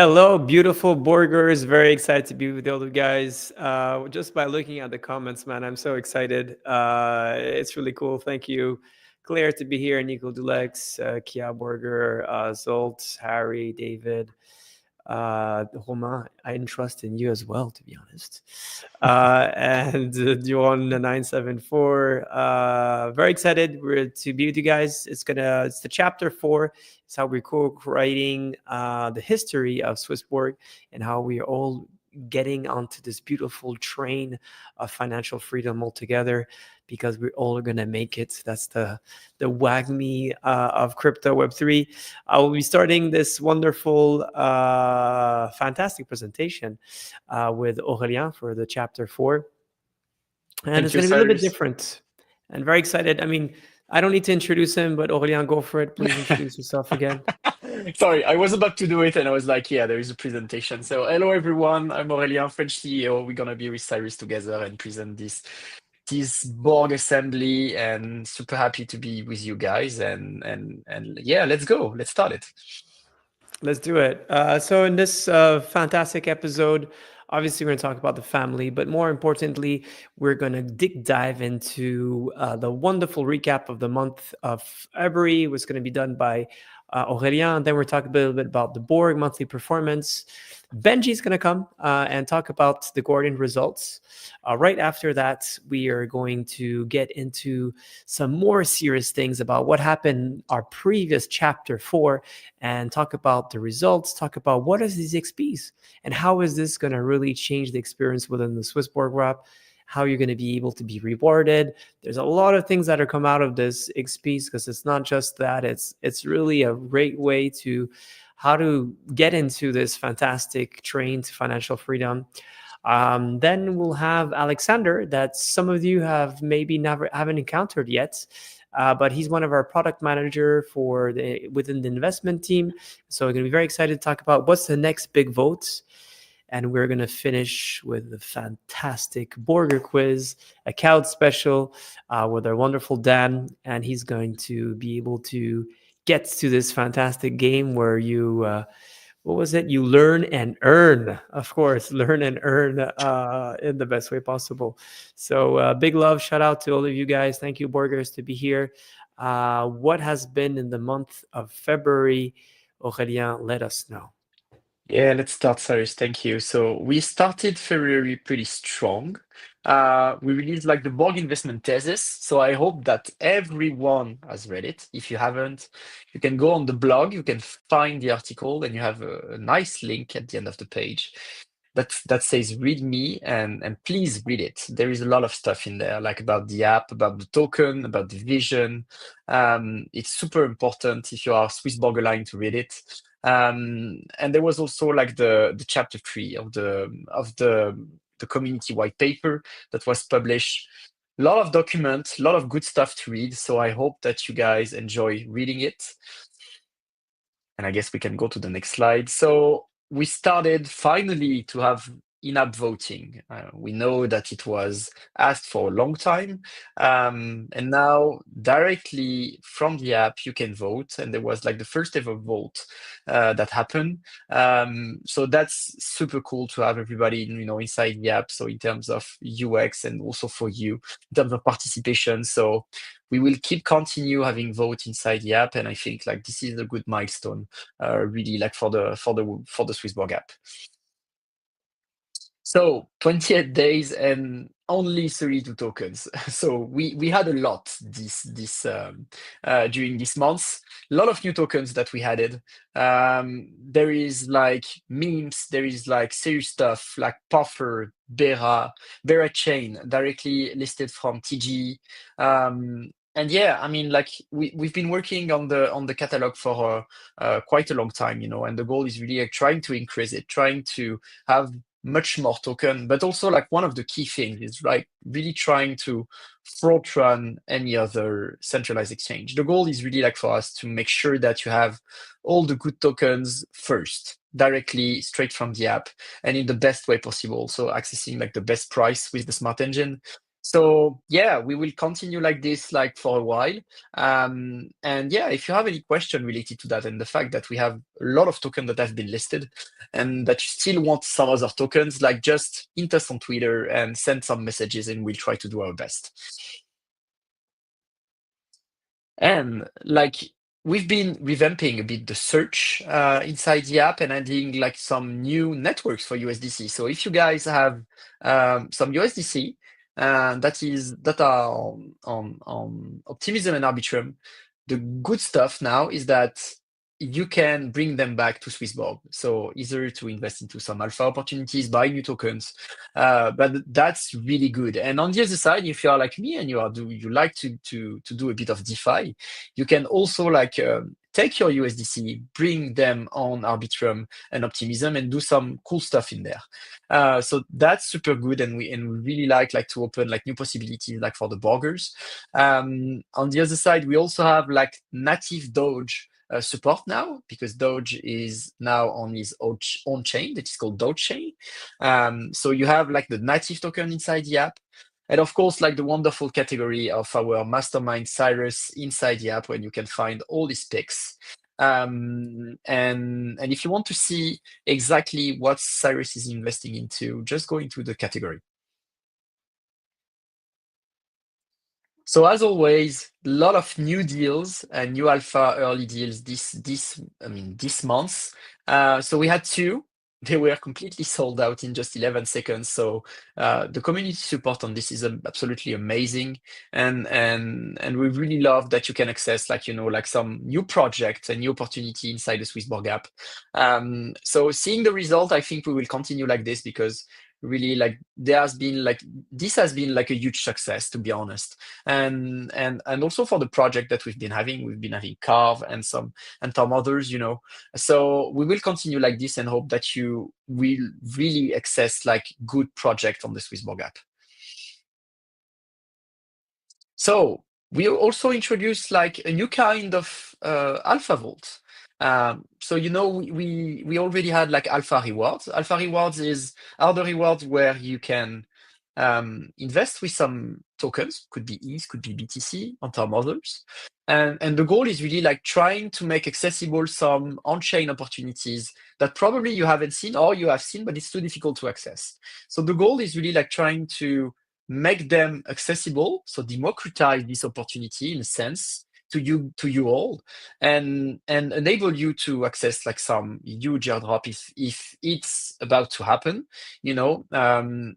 Hello, beautiful Borgers. Very excited to be with all of you guys. Just by looking at the comments, man, I'm so excited. It's really cool. Thank you, Claire, to be here, Nico Dulex, Kia Borger, Zolt, Harry, David, Romain. I entrust in you as well, to be honest. And Duon974. Very excited to be with you guys. It's the chapter 4. It's how we're co-writing the history of SwissBorg and how we are all getting onto this beautiful train of financial freedom altogether, because we're all going to make it. That's the WAGMI of crypto Web3. I will be starting this wonderful, fantastic presentation with Aurélien for the chapter 4. And Thank it's you, going to be a little bit Cyrus. different and very excited. I mean, I don't need to introduce him, but Aurélien, go for it. Please introduce yourself again. Sorry, I was about to do it and I was like, yeah, there is a presentation. So hello everyone, I'm Aurélien, French CEO. We're gonna be with Cyrus together and present this Borg assembly, and super happy to be with you guys, and yeah, let's go. Let's start it. Let's do it. So in this fantastic episode, obviously we're going to talk about the family, but more importantly, we're going to dive into the wonderful recap of the month of February. Was going to be done by Aurélien. Then we're talking a little bit about the Borg monthly performance. Benji's going to come and talk about the Guardian results. Right after that, we are going to get into some more serious things about what happened our previous chapter 4, and talk about the results, talk about what is these XPs and how is this going to really change the experience within the SwissBorg app, how you're going to be able to be rewarded. There's a lot of things that are come out of this XPs, because it's not just that, it's really a great way to how to get into this fantastic train to financial freedom. Then we'll have Alexander, that some of you have maybe never haven't encountered yet. But he's one of our product manager within the investment team. So we're going to be very excited to talk about what's the next big vote. And we're going to finish with the fantastic Borger quiz, a couch special with our wonderful Dan. And he's going to be able to get to this fantastic game where you... what was it? You learn and earn, of course, learn and earn in the best way possible. So big love, shout out to all of you guys. Thank you, Borgers, to be here. What has been in the month of February? Aurélien, let us know. Yeah, let's start, Cyrus. Thank you. So we started February pretty strong. We released like the Borg investment thesis. So I hope that everyone has read it. If you haven't, you can go on the blog, you can find the article, and you have a nice link at the end of the page that says read me, and please read it. There is a lot of stuff in there, like about the app, about the token, about the vision. It's super important if you are SwissBorg aligned to read it. And there was also like the chapter 3 of the community white paper that was published. A lot of documents, a lot of good stuff to read. So I hope that you guys enjoy reading it. And I guess we can go to the next slide. So we started finally to have in-app voting. We know that it was asked for a long time. And now directly from the app, you can vote. And there was like the first ever vote that happened. So that's super cool to have everybody, inside the app. So in terms of UX and also for you, in terms of participation. So we will keep continue having vote inside the app. And I think like this is a good milestone, really like for the SwissBorg app. So 28 days and only 32 tokens. So we had a lot during this month. A lot of new tokens that we added. There is like memes. There is like serious stuff like Puffer, Bera Chain directly listed from TG. And yeah, I mean, like we've been working on the catalog for quite a long time, and the goal is really like trying to increase it, trying to have much more token, but also like one of the key things is like really trying to front run any other centralized exchange. The goal is really like for us to make sure that you have all the good tokens first, directly straight from the app and in the best way possible. So accessing like the best price with the smart engine. So yeah, we will continue like this like for a while. And yeah, if you have any question related to that and the fact that we have a lot of tokens that have been listed and that you still want some other tokens, like just hit us on Twitter and send some messages and we'll try to do our best. And like we've been revamping a bit the search inside the app and adding like some new networks for USDC. So if you guys have some USDC that are on Optimism and Arbitrum, the good stuff now is that you can bring them back to SwissBorg. So either to invest into some alpha opportunities, buy new tokens, but that's really good. And on the other side, if you are like me and you like to do a bit of DeFi, you can also like take your USDC, bring them on Arbitrum and Optimism, and do some cool stuff in there. So that's super good, and we really like to open like new possibilities like for the borgers. On the other side, we also have like native Doge support now, because Doge is now on his own chain that is called Doge Chain. So you have like the native token inside the app. And of course, like the wonderful category of our mastermind Cyrus inside the app, when you can find all these picks. And if you want to see exactly what Cyrus is investing into, just go into the category. So as always, a lot of new deals and new alpha early deals this month. So we had two. They were completely sold out in just 11 seconds. So the community support on this is absolutely amazing, and we really love that you can access like some new projects and new opportunity inside the SwissBorg app. So seeing the result, I think we will continue like this, because really like this has been like a huge success, to be honest. And also for the project that we've been having Carve and some others. So we will continue like this and hope that you will really access like good project on the SwissBorg app. So we also introduced like a new kind of alpha vault. So we already had like alpha rewards. Alpha rewards are the rewards where you can invest with some tokens, could be ETH, could be BTC, on top others. And the goal is really like trying to make accessible some on-chain opportunities that probably you haven't seen, or you have seen, but it's too difficult to access. So the goal is really like trying to make them accessible, so democratize this opportunity in a sense to you all, and enable you to access like some huge airdrop if it's about to happen,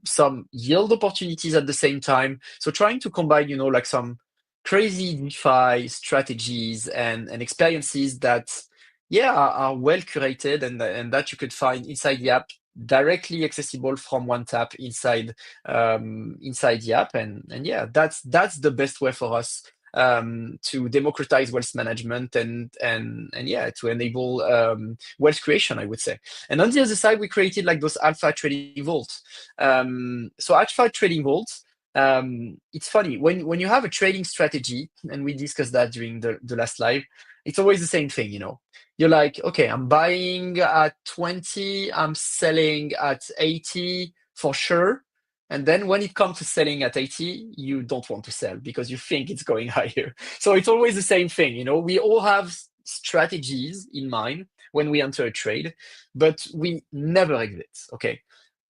some yield opportunities at the same time. So trying to combine like some crazy DeFi strategies and experiences that are well curated, and that you could find inside the app, directly accessible from one tap inside the app. And yeah, that's the best way for us to democratize wealth management, and yeah, to enable wealth creation, I would say. And on the other side, we created like those alpha trading vaults. So alpha trading vaults, it's funny when you have a trading strategy, and we discussed that during the last live. It's always the same thing. You're like, okay, I'm buying at 20, I'm selling at 80 for sure. And then when it comes to selling at 80, you don't want to sell because you think it's going higher. So it's always the same thing. We all have strategies in mind when we enter a trade, but we never exit. Okay.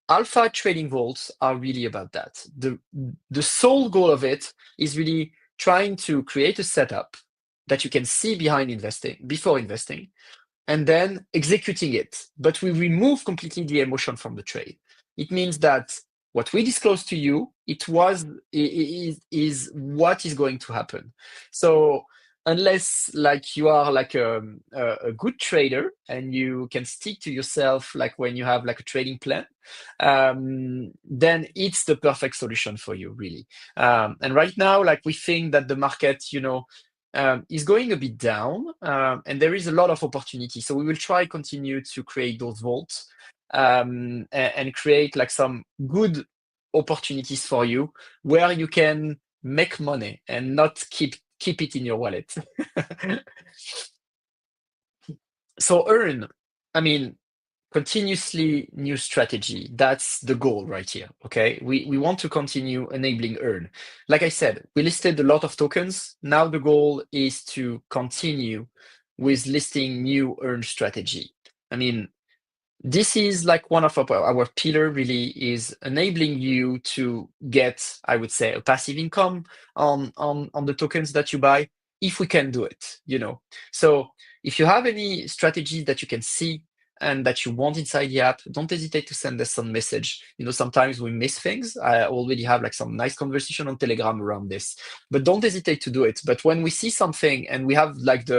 Alpha trading vaults are really about that. The sole goal of it is really trying to create a setup that you can see before investing, and then executing it. But we remove completely the emotion from the trade. It means that what we disclose to you, is what is going to happen. So unless like you are like a good trader and you can stick to yourself, like when you have like a trading plan, then it's the perfect solution for you, really. And right now, like we think that the market, is going a bit down, and there is a lot of opportunity. So we will try continue to create those vaults, and create like some good opportunities for you where you can make money and not keep it in your wallet. So earn, I mean, continuously new strategy. That's the goal right here. Okay, we want to continue enabling earn. Like I said, we listed a lot of tokens. Now the goal is to continue with listing new earn strategy. I mean, this is like one of our pillar really is enabling you to get, I would say, a passive income on the tokens that you buy, if we can do it, you know. So if you have any strategies that you can see and that you want inside the app, don't hesitate to send us some message. You know, sometimes we miss things. I already have like some nice conversation on Telegram around this, but don't hesitate to do it. But when we see something and we have like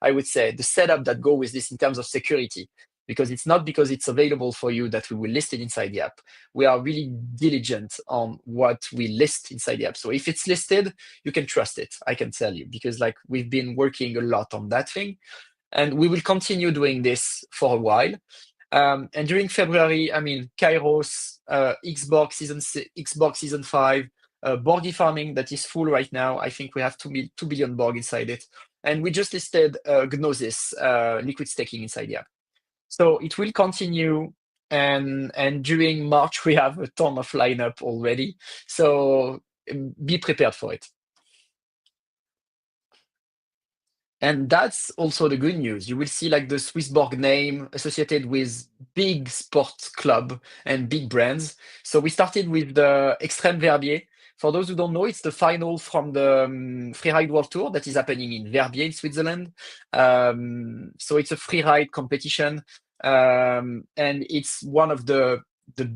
I would say, the setup that go with this in terms of security, because it's not because it's available for you that we will list it inside the app. We are really diligent on what we list inside the app. So if it's listed, you can trust it, I can tell you, because like we've been working a lot on that thing, and we will continue doing this for a while. And during February, I mean, Kairos, Xbox season 5, BORG farming that is full right now. I think we have 2 billion BORG inside it. And we just listed Gnosis, liquid staking inside the app. So it will continue, and during March we have a ton of lineup already. So be prepared for it. And that's also the good news. You will see like the SwissBorg name associated with big sports club and big brands. So we started with the Extreme Verbier. For those who don't know, it's the final from the Freeride World Tour that is happening in Verbier in Switzerland. So it's a freeride competition, and it's one of the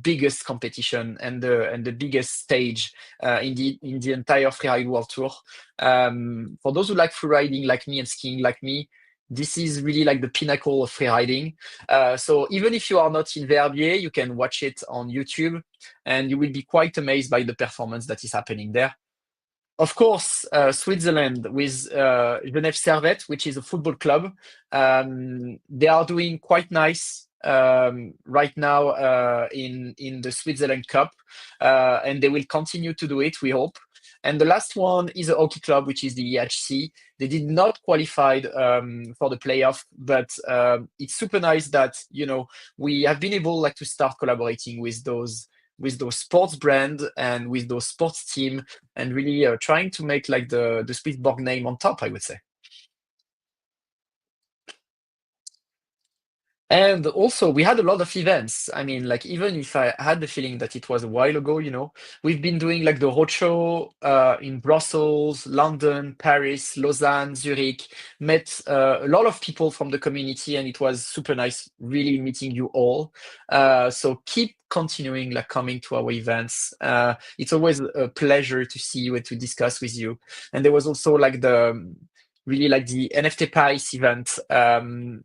biggest competition and the biggest stage in the entire Freeride World Tour. For those who like freeriding like me and skiing like me, this is really like the pinnacle of freeriding. So even if you are not in Verbier, you can watch it on YouTube, and you will be quite amazed by the performance that is happening there. Of course, Switzerland with Genève Servette, which is a football club. They are doing quite nice right now in the Switzerland Cup, and they will continue to do it, we hope. And the last one is a hockey club, which is the EHC. They did not qualify for the playoff, but it's super nice that, you know, we have been able like to start collaborating with those sports brand and with those sports team, and really trying to make like the SwissBorg name on top, I would say. And also, we had a lot of events. I mean, like, even if I had the feeling that it was a while ago, you know, we've been doing like the roadshow in Brussels, London, Paris, Lausanne, Zurich, met a lot of people from the community, and it was super nice, really meeting you all. So keep continuing like coming to our events. It's always a pleasure to see you and to discuss with you. And there was also like really like the NFT Paris event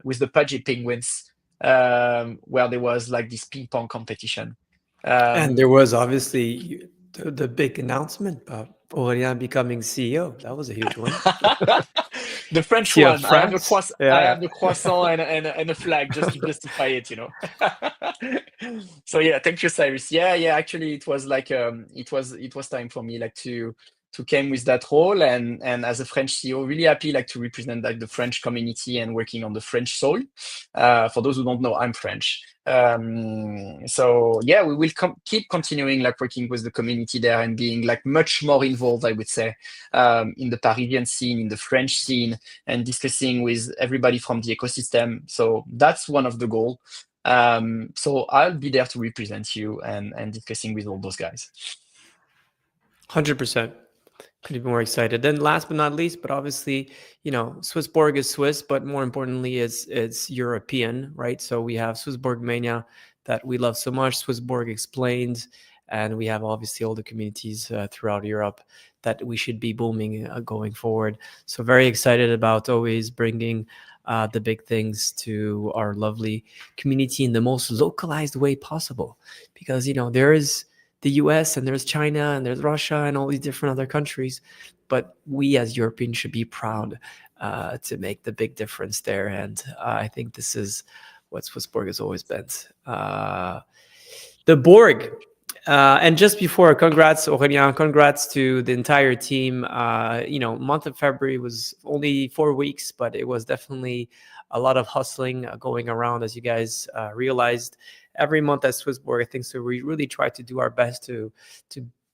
with the Pudgy Penguins, where there was like this ping pong competition. And there was obviously the big announcement about Aurélien becoming CEO. That was a huge one. The French CEO of one. I have France. I Yeah. have the croissant and a flag just to justify it, you know. So yeah, thank you, Cyrus. Yeah, yeah. Actually, it was like it was time for me like to came with that role, and as a French CEO, really happy like to represent like the French community and working on the French soil. For those who don't know, I'm French. So yeah, we will keep continuing like working with the community there and being like much more involved, I would say, in the Parisian scene, in the French scene, and discussing with everybody from the ecosystem. So that's one of the goals. So I'll be there to represent you and discussing with all those guys. 100%. Couldn't be more excited. Then last but not least, but obviously, you know, SwissBorg is Swiss, but more importantly, it's European, right? So we have SwissBorg Mania that we love so much, SwissBorg Explained, and we have obviously all the communities throughout Europe that we should be booming going forward. So very excited about always bringing the big things to our lovely community in the most localized way possible, because, you know, there is the US and there's China and there's Russia and all these different other countries. But we as Europeans should be proud to make the big difference there. And I think this is what SwissBorg has always been. The BORG, And just before, congrats, Aurélien. Congrats to the entire team. Month of February was only 4 weeks, but it was definitely a lot of hustling going around, as you guys realized. Every month at SwissBorg, I think so. We really try to do our best to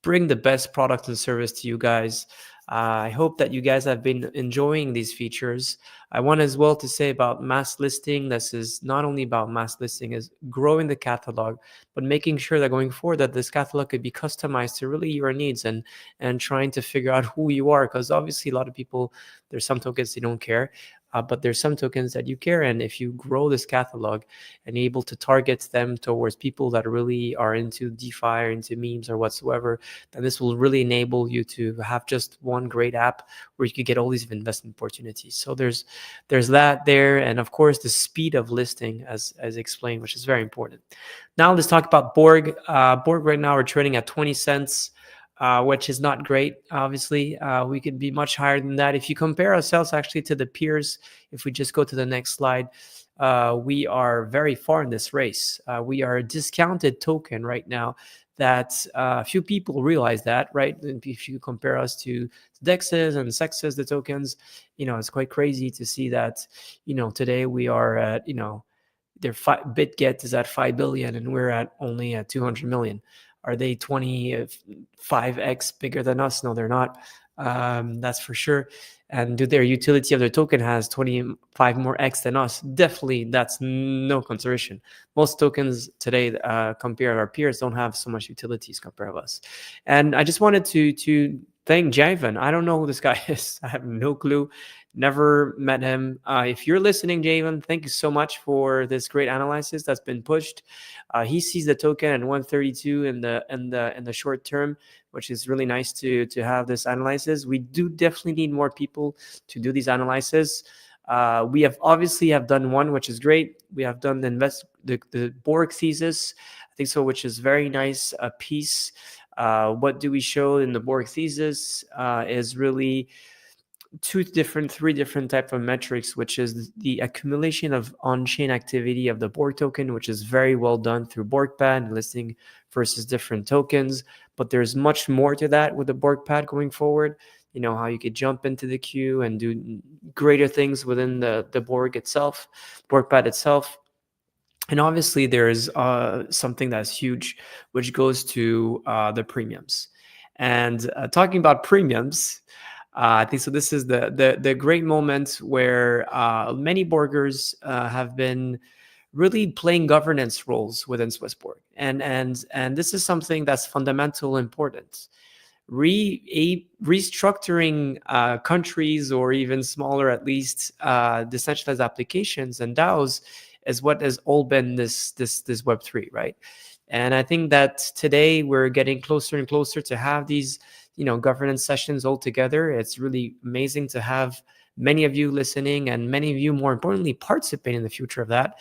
bring the best product and service to you guys. I hope that you guys have been enjoying these features. I want as well to say about mass listing. This is not only about mass listing, is growing the catalog, but making sure that going forward that this catalog could be customized to really your needs and trying to figure out who you are, because obviously a lot of people, there's some tokens they don't care, but there's some tokens that you care. And if you grow this catalog and you're able to target them towards people that really are into DeFi or into memes or whatsoever, then this will really enable you to have just one great app where you could get all these investment opportunities. So there's that there, and of course the speed of listing, as explained, which is very important. Now let's talk about BORG. BORG right now are trading at 20 cents. Which is not great. Obviously, we could be much higher than that. If you compare ourselves actually to the peers, if we just go to the next slide, we are very far in this race. We are a discounted token right now that few people realize that, right? If you compare us to DEXs and SEXs, the tokens, it's quite crazy to see that, today we are at, their BitGet is at 5 billion and we're at only at 200 million. Are they 25x bigger than us? No, they're not. That's for sure. And their utility of their token has 25 more X than us? Definitely, that's no consideration. Most tokens today, compared to our peers, don't have so much utilities compared to us. And I just wanted to thank Javan. I don't know who this guy is. I have no clue. Never met him. If you're listening, Javan, thank you so much for this great analysis that's been pushed. He sees the token at 132 in the short term, which is really nice to have this analysis. We do definitely need more people to do these analyses. We have obviously have done one, which is great. We have done the BORG thesis, I think so, which is very nice piece. What do we show in the BORG thesis is really three different type of metrics, which is the accumulation of on-chain activity of the BORG token, which is very well done through BorgPad and listing versus different tokens. But there's much more to that with the BorgPad going forward. How you could jump into the queue and do greater things within the BorgPad itself. And obviously there's something that's huge, which goes to the premiums. And talking about premiums, I think so. This is the great moment where many Borgers have been really playing governance roles within SwissBorg, and this is something that's fundamental important. Restructuring countries, or even smaller, at least decentralized applications and DAOs, is what has all been this Web3, right? And I think that today we're getting closer and closer to have these governance sessions all together. It's really amazing to have many of you listening, and many of you, more importantly, participate in the future of that.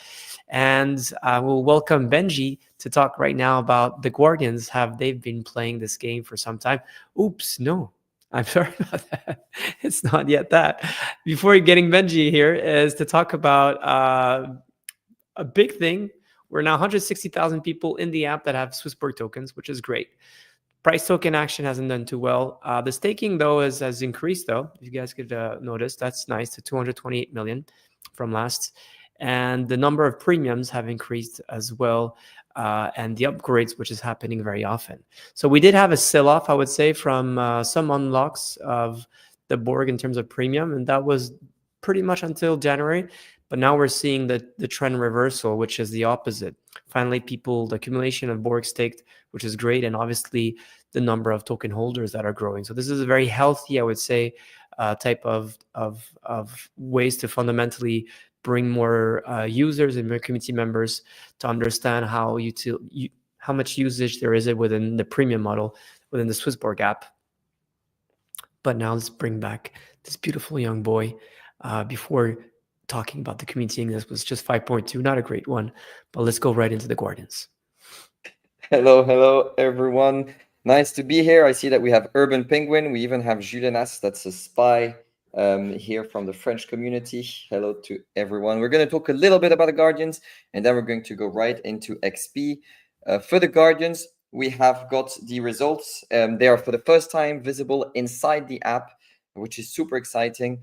And we'll welcome Benji to talk right now about the Guardians. Have they been playing this game for some time? Oops, no. I'm sorry about that. It's not yet that. Before getting Benji here is to talk about a big thing. We're now 160,000 people in the app that have SwissBorg tokens, which is great. Price token action hasn't done too well. The staking, though, has increased, though. If you guys could notice, that's nice, to 228 million from last. And the number of premiums have increased as well, and the upgrades, which is happening very often. So we did have a sell-off, I would say, from some unlocks of the BORG in terms of premium, and that was pretty much until January. But now we're seeing the trend reversal, which is the opposite. Finally, the accumulation of BORG staked, which is great, and obviously the number of token holders that are growing. So this is a very healthy, I would say, type of ways to fundamentally bring more users and more community members to understand how much usage there is within the premium model within the SwissBorg app. But now let's bring back this beautiful young boy before talking about the community. This was just 5.2, not a great one, but let's go right into the Guardians. Hello, everyone. Nice to be here. I see that we have Urban Penguin. We even have Julenas, that's a spy here from the French community. Hello to everyone. We're going to talk a little bit about the Guardians, and then we're going to go right into XP. For the Guardians, we have got the results. They are for the first time visible inside the app, which is super exciting.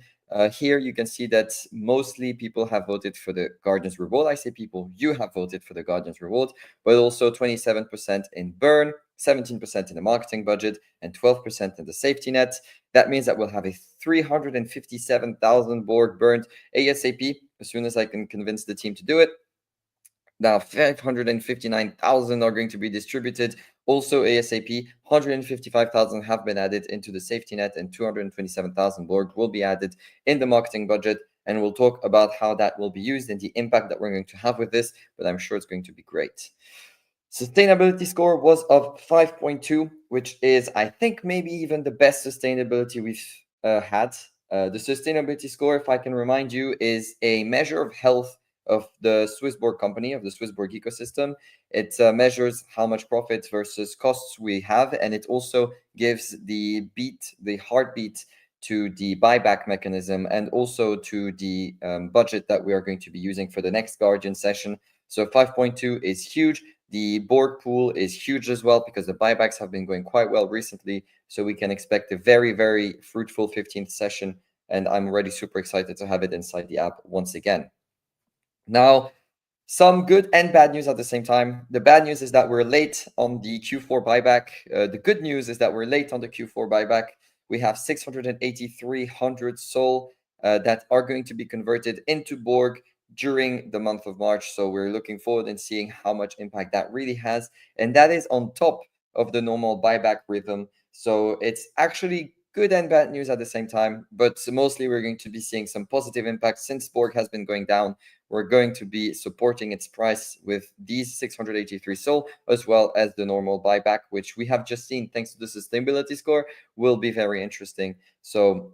Here you can see that mostly people have voted for the Guardian's Reward. I say people, you have voted for the Guardian's Reward, but also 27% in burn, 17% in the marketing budget, and 12% in the safety net. That means that we'll have a 357,000 BORG burned ASAP as soon as I can convince the team to do it. Now 559,000 are going to be distributed also ASAP. 155,000 have been added into the safety net, and 227,000 BORG will be added in the marketing budget. And we'll talk about how that will be used and the impact that we're going to have with this, but I'm sure it's going to be great. Sustainability score was of 5.2, which is, I think, maybe even the best sustainability we've had. The sustainability score, if I can remind you, is a measure of health of the SwissBorg company, of the SwissBorg ecosystem. It measures how much profit versus costs we have, and it also gives the heartbeat to the buyback mechanism and also to the budget that we are going to be using for the next Guardian session. So 5.2 is huge. The BORG pool is huge as well because the buybacks have been going quite well recently. So we can expect a very, very fruitful 15th session. And I'm already super excited to have it inside the app once again. Now, some good and bad news at the same time. The bad news is that we're late on the Q4 buyback. The good news is that we're late on the Q4 buyback. We have 683,000 SOL that are going to be converted into BORG during the month of March. So we're looking forward and seeing how much impact that really has. And that is on top of the normal buyback rhythm. So it's actually good and bad news at the same time, but mostly we're going to be seeing some positive impact since BORG has been going down. We're going to be supporting its price with these 683 SOL, as well as the normal buyback, which we have just seen thanks to the sustainability score, will be very interesting. So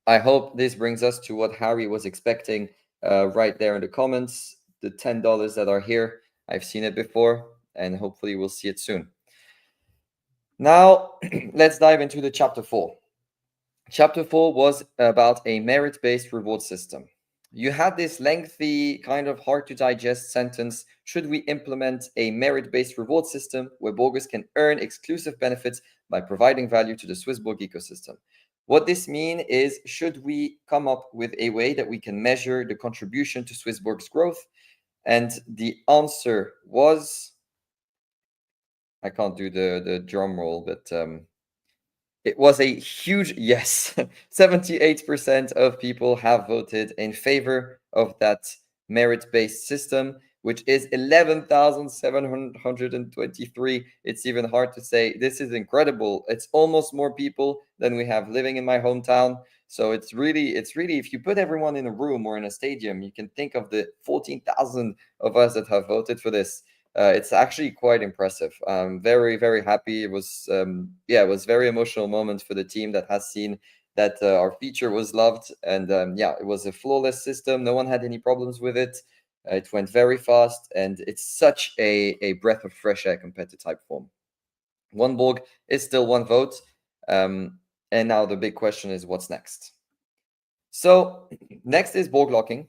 I hope this brings us to what Harry was expecting right there in the comments, the $10 that are here. I've seen it before, and hopefully we'll see it soon. Now, let's dive into the chapter 4. Chapter 4 was about a merit-based reward system. You had this lengthy, kind of hard to digest sentence. Should we implement a merit-based reward system where BORGers can earn exclusive benefits by providing value to the SwissBorg ecosystem? What this means is, should we come up with a way that we can measure the contribution to SwissBorg's growth? And the answer was, I can't do the drum roll, but it was a huge yes. 78% of people have voted in favor of that merit-based system, which is 11,723. It's even hard to say. This is incredible. It's almost more people than we have living in my hometown. So it's really, if you put everyone in a room or in a stadium, you can think of the 14,000 of us that have voted for this. It's actually quite impressive. I'm very, very happy. It was, it was a very emotional moment for the team that has seen that our feature was loved. And it was a flawless system. No one had any problems with it. It went very fast, and it's such a breath of fresh air compared to Typeform. One BORG is still one vote. And now the big question is, what's next? So next is BORG locking.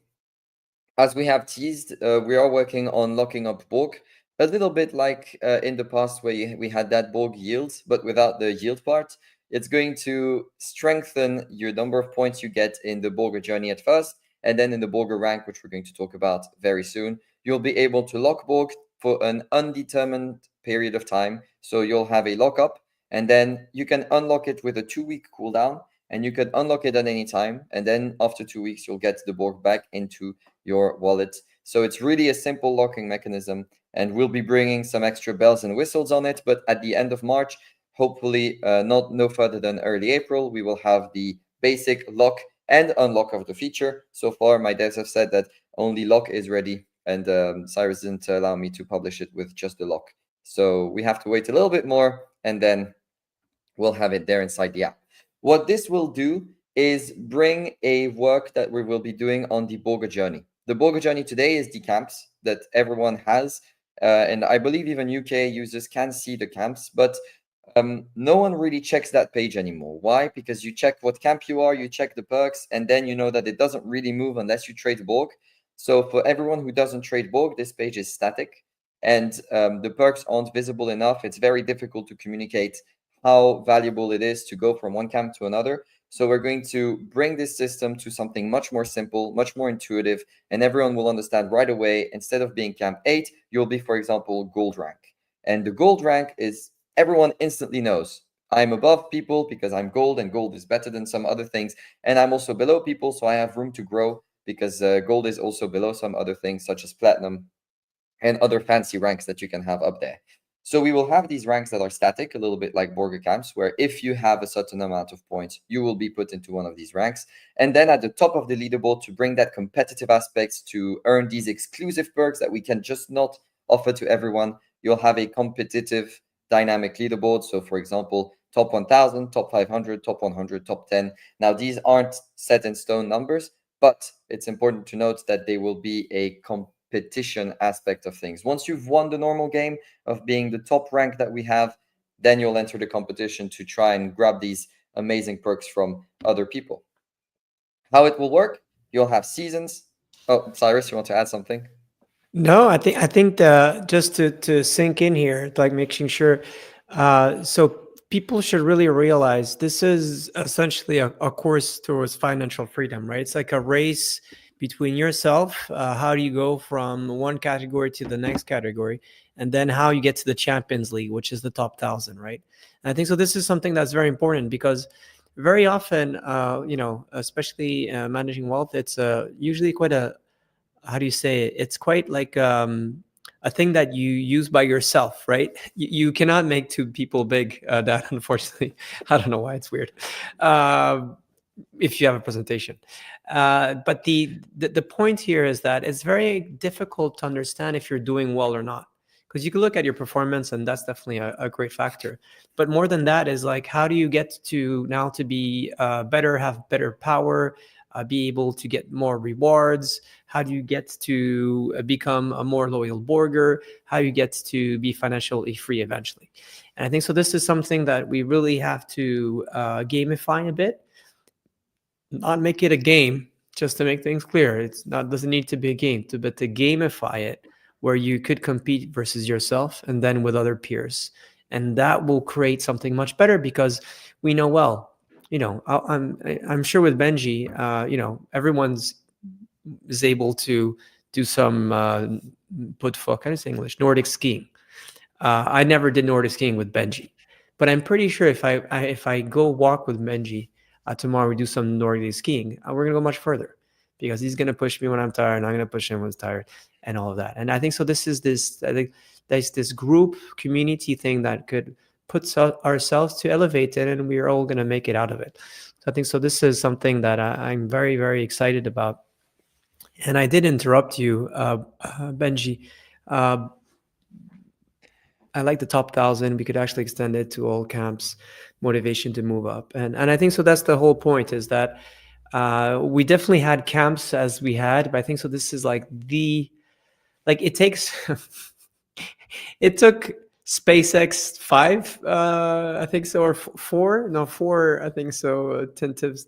As we have teased, we are working on locking up BORG, a little bit like in the past where we had that BORG yield, but without the yield part. It's going to strengthen your number of points you get in the BORG journey at first, and then in the BORG rank, which we're going to talk about very soon, you'll be able to lock BORG for an undetermined period of time. So you'll have a lockup, and then you can unlock it with a 2-week cooldown, and you can unlock it at any time. And then after 2 weeks, you'll get the BORG back into your wallet. So it's really a simple locking mechanism, and we'll be bringing some extra bells and whistles on it. But at the end of March, hopefully no further than early April, we will have the basic lock and unlock of the feature. So far, my devs have said that only lock is ready, and Cyrus didn't allow me to publish it with just the lock. So we have to wait a little bit more, and then we'll have it there inside the app. What this will do is bring a work that we will be doing on the BORG journey. The BORG journey today is the camps that everyone has. And I believe even UK users can see the camps, but no one really checks that page anymore. Why? Because you check what camp you are, you check the perks, and then you know that it doesn't really move unless you trade BORG. So for everyone who doesn't trade BORG, this page is static. and the perks aren't visible enough, it's very difficult to communicate how valuable it is to go from one camp to another. So we're going to bring this system to something much more simple, much more intuitive, and everyone will understand right away. Instead of being camp 8, you'll be, for example, gold rank. And the gold rank is, everyone instantly knows, I'm above people because I'm gold, and gold is better than some other things. And I'm also below people, so I have room to grow because gold is also below some other things such as platinum and other fancy ranks that you can have up there. So we will have these ranks that are static, a little bit like BORG camps, where if you have a certain amount of points, you will be put into one of these ranks. And then at the top of the leaderboard, to bring that competitive aspects, to earn these exclusive perks that we can just not offer to everyone, you'll have a competitive dynamic leaderboard. So for example, top 1000, top 500, top 100, top 10. Now, these aren't set in stone numbers, but it's important to note that they will be a competition aspect of things. Once you've won the normal game of being the top rank that we have, then you'll enter the competition to try and grab these amazing perks from other people. How it will work, you'll have seasons. Oh, Cyrus, you want to add something? No, I think just to sink in here, like making sure, so people should really realize this is essentially a course towards financial freedom, right? It's like a race between yourself. How do you go from one category to the next category, and then how you get to the Champions League, which is the top 1,000, right? And I think so. This is something that's very important because very often, especially managing wealth, it's usually quite a, how do you say it? It's quite like a thing that you use by yourself, right? You cannot make two people big. That unfortunately, I don't know why it's weird. If you have a presentation, but the point here is that it's very difficult to understand if you're doing well or not, because you can look at your performance and that's definitely a great factor. But more than that is like, how do you get to now to be better, have better power, be able to get more rewards? How do you get to become a more loyal borger? How do you get to be financially free eventually? And I think so this is something that we really have to gamify a bit, not make it a game, just to make things clear. It's not, doesn't need to be a game, but to gamify it where you could compete versus yourself and then with other peers. And that will create something much better because we know, well, I'm sure with Benji, everyone's is able to do some how do you say English? Nordic skiing. I never did Nordic skiing with Benji, but I'm pretty sure if I go walk with Benji tomorrow, we do some Nordic skiing, we're gonna go much further because he's gonna push me when I'm tired, and I'm gonna push him when he's tired, and all of that. And I think so. I think there's this group community thing that could put ourselves to elevate it, and we're all gonna make it out of it. So I think so. This is something that I'm very, very excited about. And I did interrupt you, Benji. I like the top 1,000. We could actually extend it to all camps, motivation to move up. And I think so that's the whole point, is that we definitely had camps as we had, but I think so this is like it takes, it took SpaceX 5, I think so, or 4, no, 4, I think so, tentatives,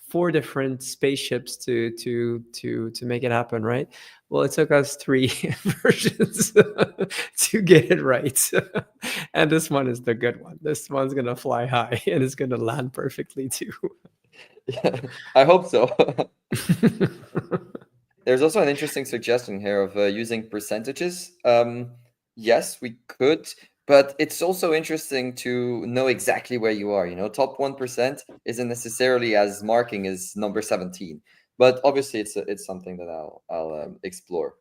4 different spaceships to make it happen, right? Well, it took us 3 versions to get it right. And this one is the good one. This one's gonna fly high and it's gonna land perfectly too. Yeah, I hope so. There's also an interesting suggestion here of using percentages. Yes, we could, but it's also interesting to know exactly where you are. Top 1% isn't necessarily as marking as number 17, but obviously it's something that I'll explore.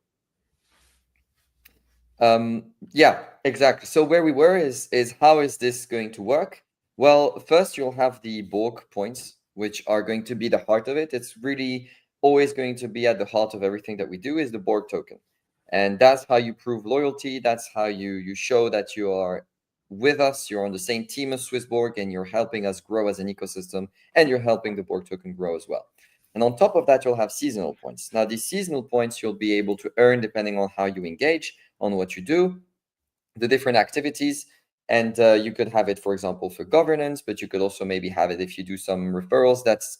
Yeah, exactly. So where we were is how is this going to work? Well, first you'll have the BORG points, which are going to be the heart of it. It's really always going to be at the heart of everything that we do, is the BORG token. And that's how you prove loyalty. That's how you show that you are with us, you're on the same team as SwissBorg, and you're helping us grow as an ecosystem, and you're helping the BORG token grow as well. And on top of that, you'll have seasonal points. Now, these seasonal points you'll be able to earn depending on how you engage, on what you do, the different activities. And you could have it, for example, for governance, but you could also maybe have it if you do some referrals that's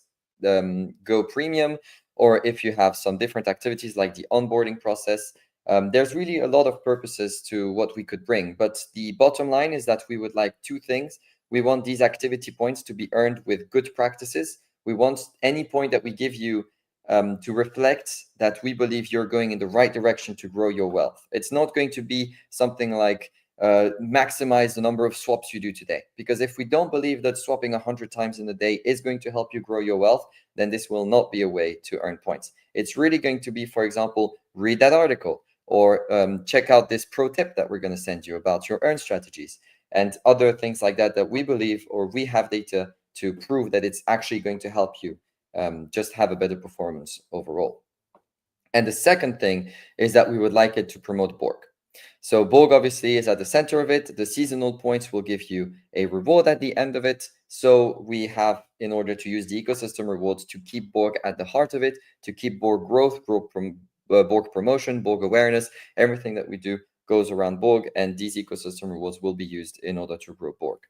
go premium, or if you have some different activities like the onboarding process. There's really a lot of purposes to what we could bring, but the bottom line is that we would like two things. We want these activity points to be earned with good practices. We want any point that we give you to reflect that we believe you're going in the right direction to grow your wealth. It's not going to be something like maximize the number of swaps you do today, because if we don't believe that swapping 100 times in a day is going to help you grow your wealth, then this will not be a way to earn points. It's really going to be, for example, read that article, or check out this pro tip that we're going to send you about your earn strategies, and other things like that we believe, or we have data to prove that it's actually going to help you just have a better performance overall. And the second thing is that we would like it to promote BORG. So BORG obviously is at the center of it. The seasonal points will give you a reward at the end of it. So we have, in order to use the ecosystem rewards, to keep BORG at the heart of it, to keep BORG growth, BORG promotion, BORG awareness. Everything that we do goes around BORG, and these ecosystem rewards will be used in order to grow BORG.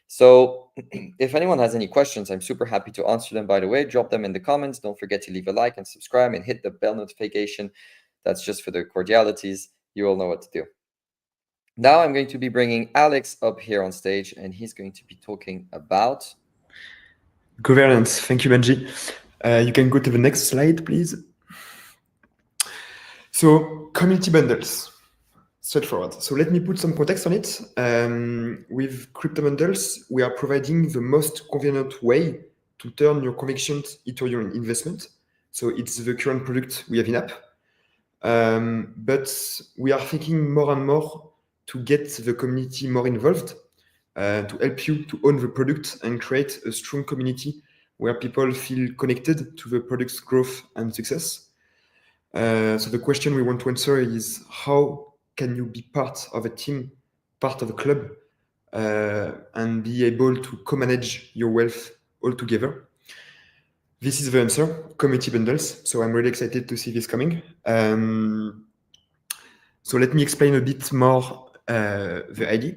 So if anyone has any questions, I'm super happy to answer them. By the way, drop them in the comments. Don't forget to leave a like and subscribe and hit the bell notification. That's just for the cordialities. You all know what to do. Now I'm going to be bringing Alex up here on stage, and he's going to be talking about governance. Thank you, Benji. You can go to the next slide, please. So community bundles. Straightforward. So let me put some context on it. With crypto bundles, we are providing the most convenient way to turn your convictions into your investment. So it's the current product we have in app. But we are thinking more and more to get the community more involved, to help you to own the product and create a strong community where people feel connected to the product's growth and success. So the question we want to answer is, how can you be part of a team, part of a club, and be able to co-manage your wealth all together? This is the answer, community bundles. So I'm really excited to see this coming. So let me explain a bit more the idea.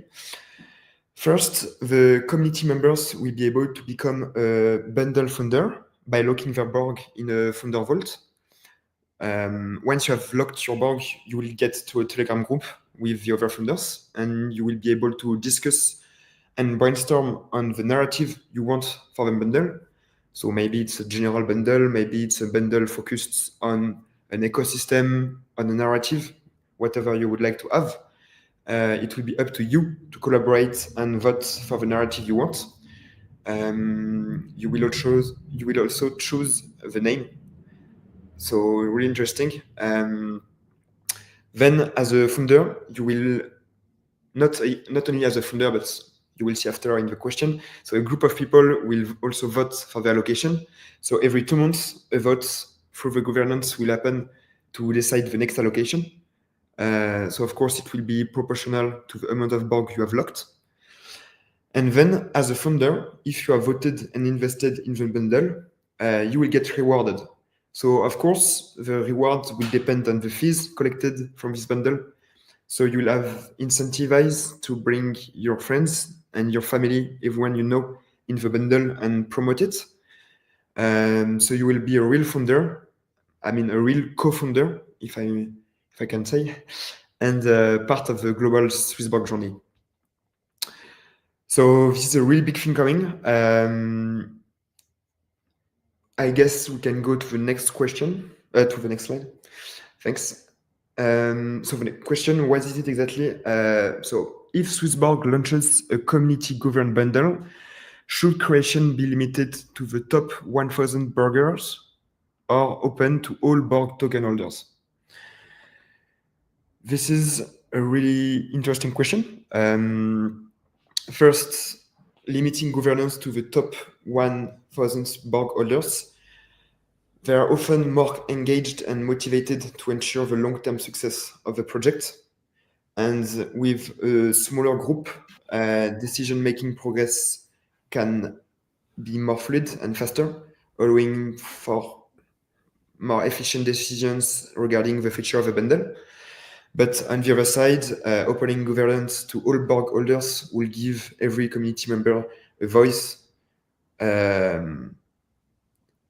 First, the community members will be able to become a bundle founder by locking their BORG in a founder vault. Once you have locked your BORG, you will get to a Telegram group with the other founders, and you will be able to discuss and brainstorm on the narrative you want for the bundle. So maybe it's a general bundle, maybe it's a bundle focused on an ecosystem, on a narrative, whatever you would like to have. It will be up to you to collaborate and vote for the narrative you want. You will also choose the name. So really interesting. Then as a founder, you will not only as a founder, but you will see after in the question. So a group of people will also vote for the allocation. So every 2 months, a vote through the governance will happen to decide the next allocation. So of course, it will be proportional to the amount of BORG you have locked. And then as a founder, if you have voted and invested in the bundle, you will get rewarded. So of course, the reward will depend on the fees collected from this bundle. So you'll have incentivized to bring your friends and your family, everyone you know, in the bundle and promote it. So you will be a real founder, a real co-founder, if I can say, and part of the global SwissBorg journey. So this is a really big thing coming. I guess we can go to the next question, to the next slide. Thanks. So the question, what is it exactly? So if SwissBorg launches a community-governed bundle, should creation be limited to the top 1,000 burgers or open to all BORG token holders? This is a really interesting question. First, limiting governance to the top 1,000 BORG holders. They are often more engaged and motivated to ensure the long-term success of the project. And with a smaller group, decision-making progress can be more fluid and faster, allowing for more efficient decisions regarding the future of the bundle. But on the other side, opening governance to all BORG holders will give every community member a voice.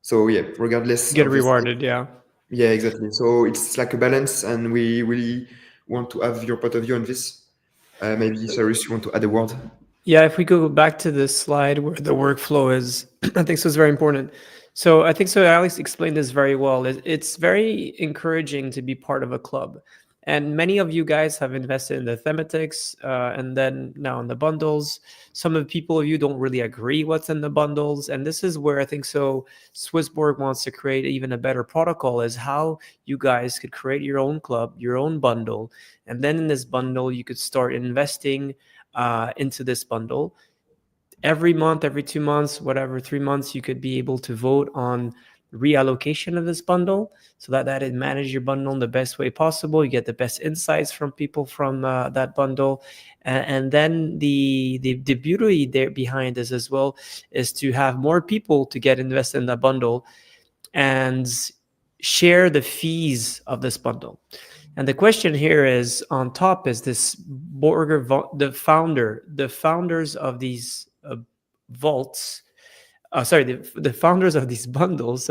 So yeah, regardless. Get rewarded, yeah. Yeah, exactly. So it's like a balance, and we really want to have your point of view on this. Maybe Cyrus, you want to add a word? Yeah, if we go back to this slide where the workflow is, I think so it's very important. So I think so Alex explained this very well. It's very encouraging to be part of a club. And many of you guys have invested in the thematics and then now in the bundles. Some of the people of you don't really agree what's in the bundles. And this is where I think so SwissBorg wants to create even a better protocol is how you guys could create your own club, your own bundle. And then in this bundle, you could start investing into this bundle. Every month, every 2 months, whatever, 3 months, you could be able to vote on reallocation of this bundle so that it manage your bundle in the best way possible. You get the best insights from people from that bundle. And then the beauty there behind this as well is to have more people to get invested in that bundle and share the fees of this bundle. And the question here is on top is this Borger, the founders of these vaults, the founders of these bundles,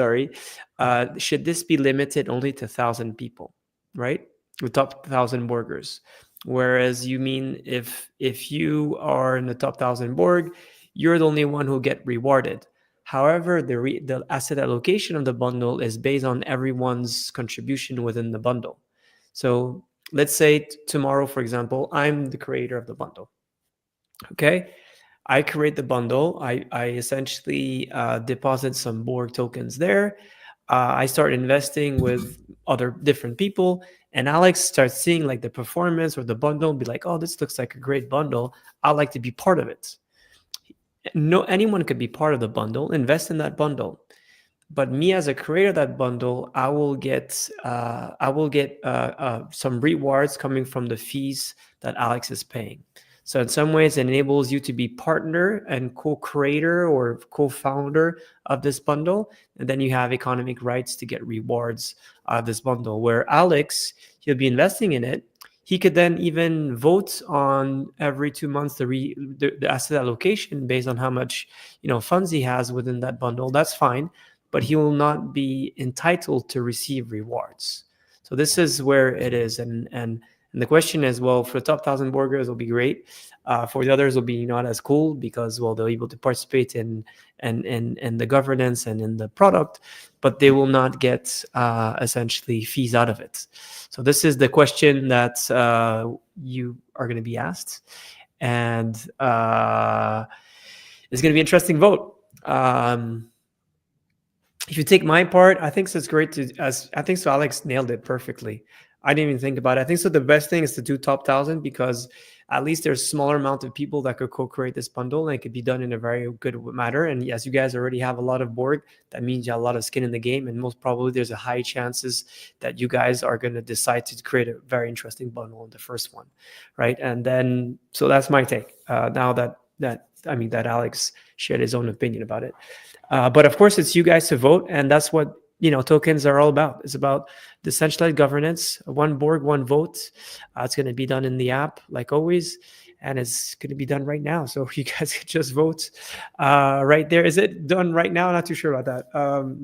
should this be limited only to 1,000 people, right? The top 1,000 Borgers. Whereas you mean if you are in the top 1,000 Borg, you're the only one who get rewarded. However, the asset allocation of the bundle is based on everyone's contribution within the bundle. So let's say tomorrow, for example, I'm the creator of the bundle. Okay. I create the bundle. I essentially deposit some Borg tokens there. I start investing with other different people, and Alex starts seeing like the performance or the bundle, be like, "Oh, this looks like a great bundle. I'd like to be part of it." No, anyone could be part of the bundle. Invest in that bundle. But me as a creator of that bundle, I will get some rewards coming from the fees that Alex is paying. So in some ways, it enables you to be partner and co-creator or co-founder of this bundle, and then you have economic rights to get rewards of this bundle. Where Alex, he'll be investing in it. He could then even vote on every 2 months the asset allocation based on how much funds he has within that bundle. That's fine, but he will not be entitled to receive rewards. So this is where it is. And the question is, well, for the top 1,000 Borgers, it'll be great. For the others, it'll be not as cool because, well, they're able to participate in the governance and in the product, but they will not get essentially fees out of it. So this is the question that you are going to be asked. And it's going to be an interesting vote. If you take my part, I think so it's great I think so Alex nailed it perfectly. I didn't even think about it. I think so the best thing is to do top 1,000 because at least there's a smaller amount of people that could co-create this bundle and it could be done in a very good manner. And yes, you guys already have a lot of Borg. That means you have a lot of skin in the game. And most probably there's a high chances that you guys are going to decide to create a very interesting bundle in the first one, right? And then, so that's my take. Now that Alex shared his own opinion about it. But of course, it's you guys to vote, and that's what tokens are all about. It's about decentralized governance, one Borg, one vote. It's going to be done in the app, like always, and it's going to be done right now. So you guys can just vote right there. Is it done right now? I'm not too sure about that,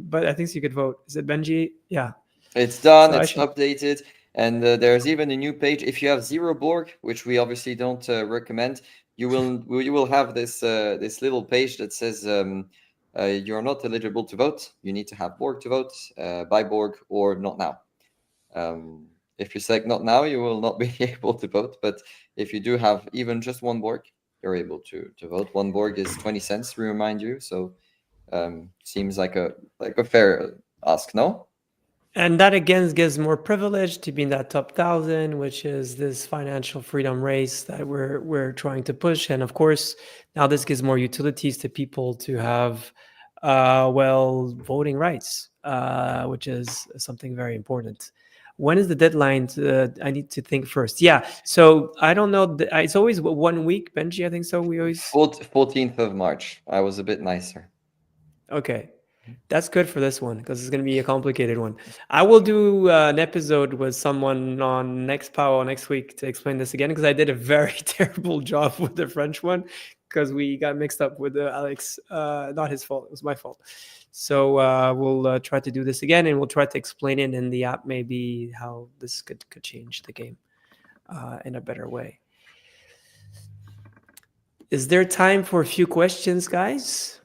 but I think so you could vote. Is it Benji? Yeah. It's done. So it's updated. And there's even a new page. If you have 0 Borg, which we obviously don't recommend, you will have this little page that says you're not eligible to vote. You need to have Borg to vote, buy Borg or not now. If you select not now, you will not be able to vote. But if you do have even just 1 Borg, you're able to vote. 1 Borg is 20 cents, we remind you. So seems like a fair ask, no? And that again gives more privilege to be in that top 1,000, which is this financial freedom race that we're trying to push. And of course, now this gives more utilities to people to have, voting rights, which is something very important. When is the deadline? I need to think first. Yeah. So I don't know. It's always 1 week, Benji. I think so. We always 14th of March. I was a bit nicer. Okay. That's good for this one because it's going to be a complicated one. I will do an episode with someone on next week to explain this again because I did a very terrible job with the French one. because we got mixed up with Alex. Not his fault. It was my fault. So we'll try to do this again, and we'll try to explain it in the app, maybe how this could change the game in a better way. Is there time for a few questions, guys?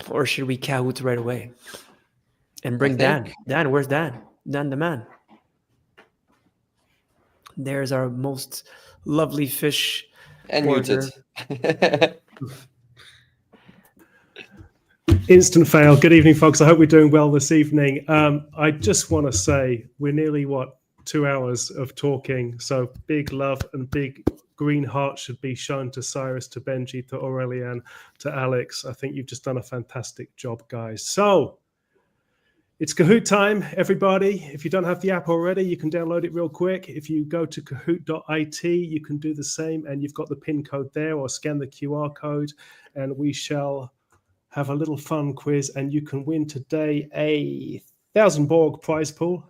Or should we Kahoot right away? And bring Dan. Dan, where's Dan? Dan the man. There's our most lovely fish. And border. muted. Instant fail. Good evening, folks. I hope we're doing well this evening. I just want to say we're nearly, 2 hours of talking. So big love and big green heart should be shown to Cyrus, to Benji, to Aurelian, to Alex. I think you've just done a fantastic job, guys. So it's Kahoot time, everybody. If you don't have the app already, you can download it real quick. If you go to kahoot.it, you can do the same, and you've got the PIN code there, or scan the QR code, and we shall have a little fun quiz, and you can win today a 1,000 BORG prize pool.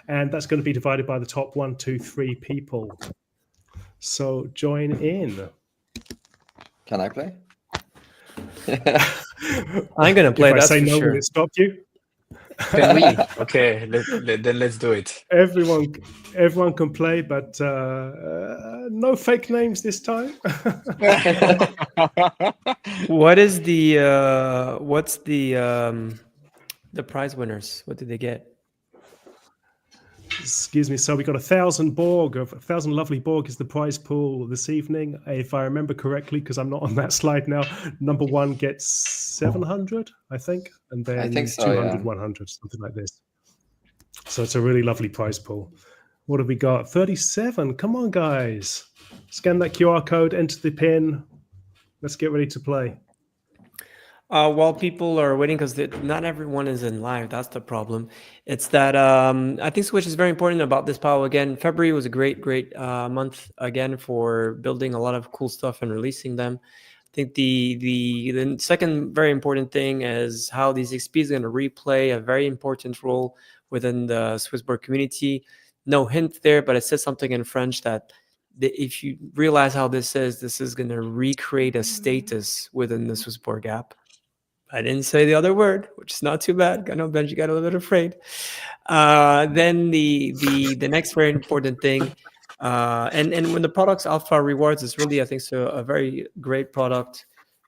And that's going to be divided by the top 1, 2, 3 people. So join in. Can I play? I'm going to play. If I That's say for no, sure. will it stop you? Can we? Okay, then let's do it. Everyone can play, but no fake names this time. What is the what's the prize winners? What did they get? Excuse me. So we got 1,000 BORG. 1,000 lovely BORG is the prize pool this evening. If I remember correctly, because I'm not on that slide now, number 1 gets 700, I think, and then I think so, 200, yeah. 100, something like this. So it's a really lovely prize pool. What have we got? 37. Come on, guys. Scan that QR code, enter the PIN. Let's get ready to play. While people are waiting, because not everyone is in live, that's the problem. It's that I think Switch is very important about this POW. Again, February was a great month again for building a lot of cool stuff and releasing them. I think the second very important thing is how these XP is going to replay a very important role within the SwissBorg community. No hint there, but it says something in French that if you realize how this is going to recreate a status within the SwissBorg app. I didn't say the other word, which is not too bad. I know Benji got a little bit afraid. Then the next very important thing, and when the product's alpha rewards, is really, I think, so a very great product,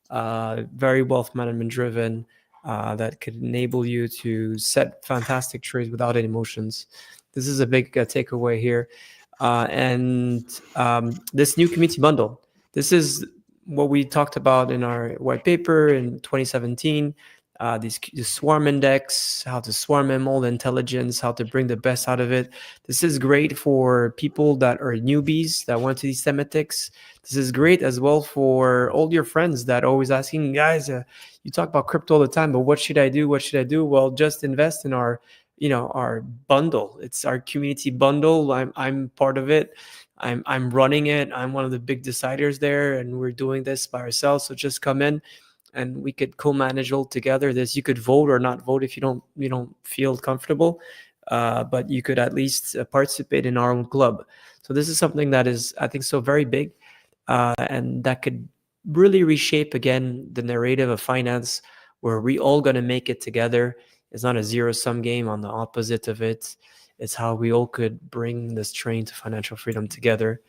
very wealth management driven, that could enable you to set fantastic trades without any emotions. This is a big takeaway here, and this new community bundle. This is what we talked about in our white paper in 2017, this swarm index, how to swarm them, all the intelligence, how to bring the best out of it. This is great for people that are newbies that want to these thematics. This is great as well for all your friends that are always asking, guys, you talk about crypto all the time, but what should I do? What should I do? Well, just invest in our bundle. It's our community bundle. I'm part of it. I'm running it. I'm one of the big deciders there, and we're doing this by ourselves. So just come in, and we could co-manage all together. This, you could vote or not vote if you don't feel comfortable, but you could at least participate in our own club. So this is something that is, I think, so very big, and that could really reshape again the narrative of finance, where we all gonna make it together. It's not a zero-sum game. On the opposite of it, it's how we all could bring this train to financial freedom together.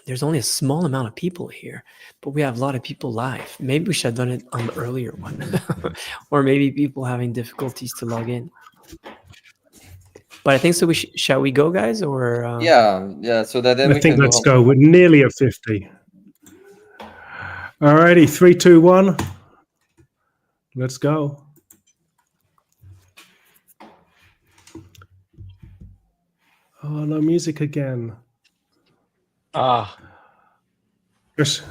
There's only a small amount of people here, but we have a lot of people live. Maybe we should have done it on the earlier one, or maybe people having difficulties to log in. But I think so. Shall we go, guys? Or Yeah. So that then I we think can let's go. go. We're nearly at 50. All righty, 3, 2, 1. Let's go. Oh, no music again. Yes.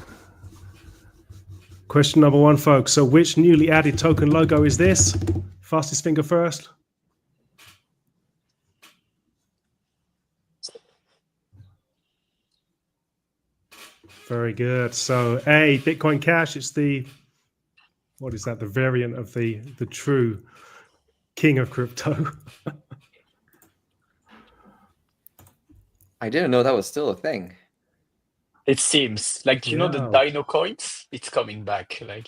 Question number 1, folks. So which newly added token logo is this? Fastest finger first. Very good. So A, Bitcoin Cash. It's what is that? The variant of the true king of crypto. I didn't know that was still a thing. It seems like the Wow. Dino coins. It's coming back, like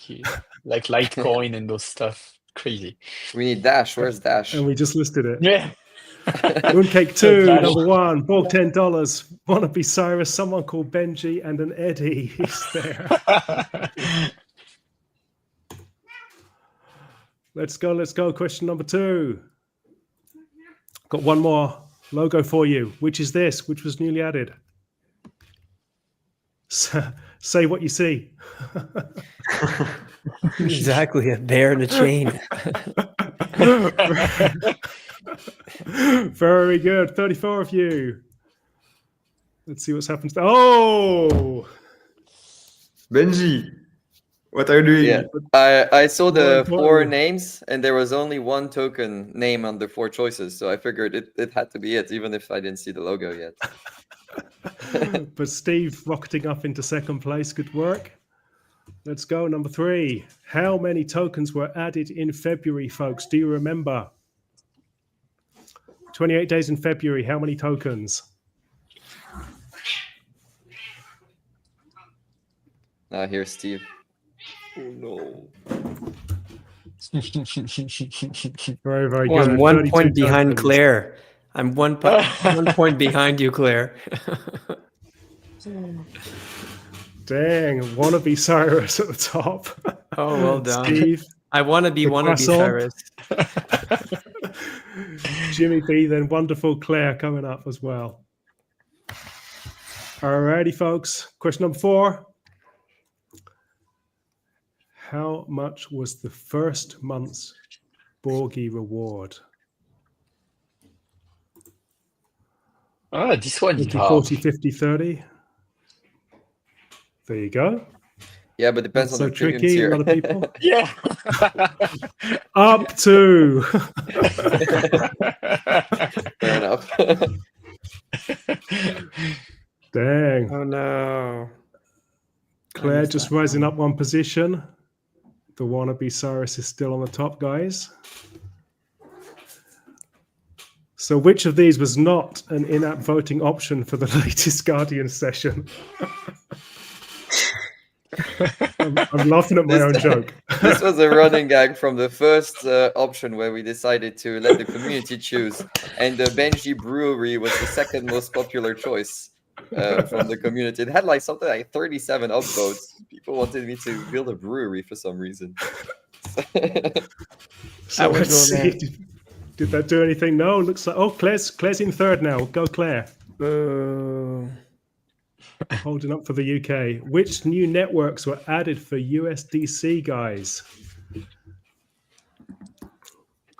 Litecoin and those stuff. Crazy. We need Dash. Where's Dash? And we just listed it. Yeah. Mooncake 2, Dash. number 1, BORG $10. Wannabe Cyrus, someone called Benji, and an Eddie. He's there. Let's go. Question number 2. Got one more logo for you. Which is this? Which was newly added? Say what you see. Exactly, a bear in a chain. Very good. 34 of you. Let's see what's happened. Oh! Benji, what are you doing? Yeah, I saw the More 4 important. names, and there was only 1 token name on the 4 choices, so I figured it had to be it, even if I didn't see the logo yet. But Steve rocketing up into second place. Good work. Let's go. Number 3. How many tokens were added in February, folks? Do you remember? 28 days in February. How many tokens? Here's Steve. Oh no. Very, very Oh, good. I'm 1 32 point behind tokens. Claire. I'm 1 point behind you, Claire. Dang, wannabe Cyrus at the top. Oh, well done. Steve, I want to be The wannabe croissant. Cyrus. Jimmy B, then wonderful Claire coming up as well. Alrighty, folks. Question number 4. How much was the first month's Borgie reward? This one is 50, hard. 40, 50, 30. There you go. Yeah, but depends Not on so the premium tricky, a tier. lot of people. Yeah. Up to. Fair enough. Dang. Oh no. Claire missed just that rising up 1 position. The wannabe Cyrus is still on the top, guys. So which of these was not an in-app voting option for the latest Guardian session? I'm laughing at my own joke. This was a running gag from the first option where we decided to let the community choose, and the Benji Brewery was the second most popular choice from the community. It had like something like 37 upvotes. People wanted me to build a brewery for some reason. So I would let's go there. see. Did that do anything? No. Looks like Claire's in third now. Go Claire. Holding up for the UK. Which new networks were added for USDC, guys?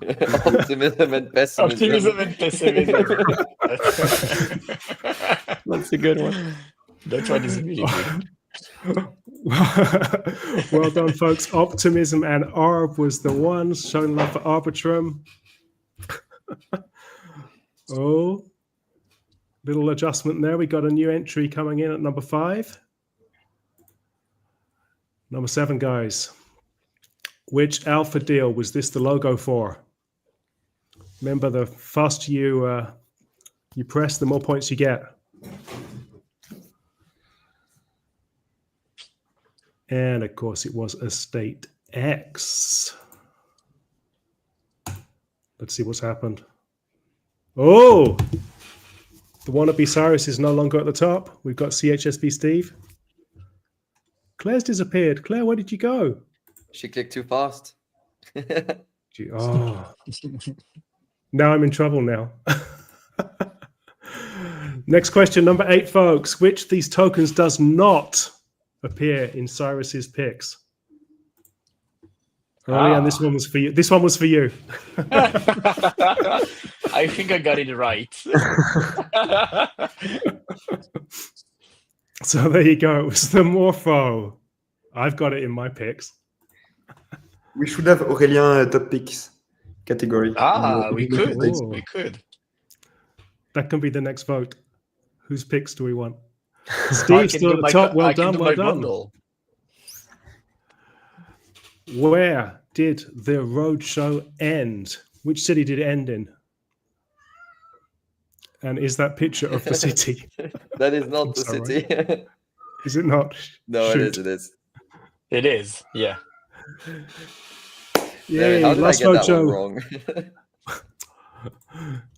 Optimism and pessimism. Optimism and pessimism. That's a good one. That one is really good. Well done, folks. Optimism and Arb was the ones. Showing love for Arbitrum. Oh, little adjustment there. We got a new entry coming in at number 5. Number 7, guys. Which alpha deal was this the logo for? Remember, the faster you press, the more points you get. And of course, it was Estate X. Let's see what's happened. Oh, the wannabe Cyrus is no longer at the top. We've got CHSB Steve. Claire's disappeared. Claire, where did you go? She clicked too fast. Oh, now I'm in trouble now. Next question, number 8, folks. Which of these tokens does not appear in Cyrus's picks? Oh, and this one was for you. This one was for you. I think I got it right. So there you go. It was the Morpho. I've got it in my picks. We should have Aurélien top picks category. We could. Oh. We could. That can be the next vote. Whose picks do we want? I Steve can still do at the my top. co- Well I can done. do Well my done. bundle. Where did the roadshow end? Which city did it end in? And is that picture of the city? That is not I'm the sorry. city. Is it not? No, Shoot. it is. It is, yeah. Damn it, how did I Last get that one roadshow. wrong?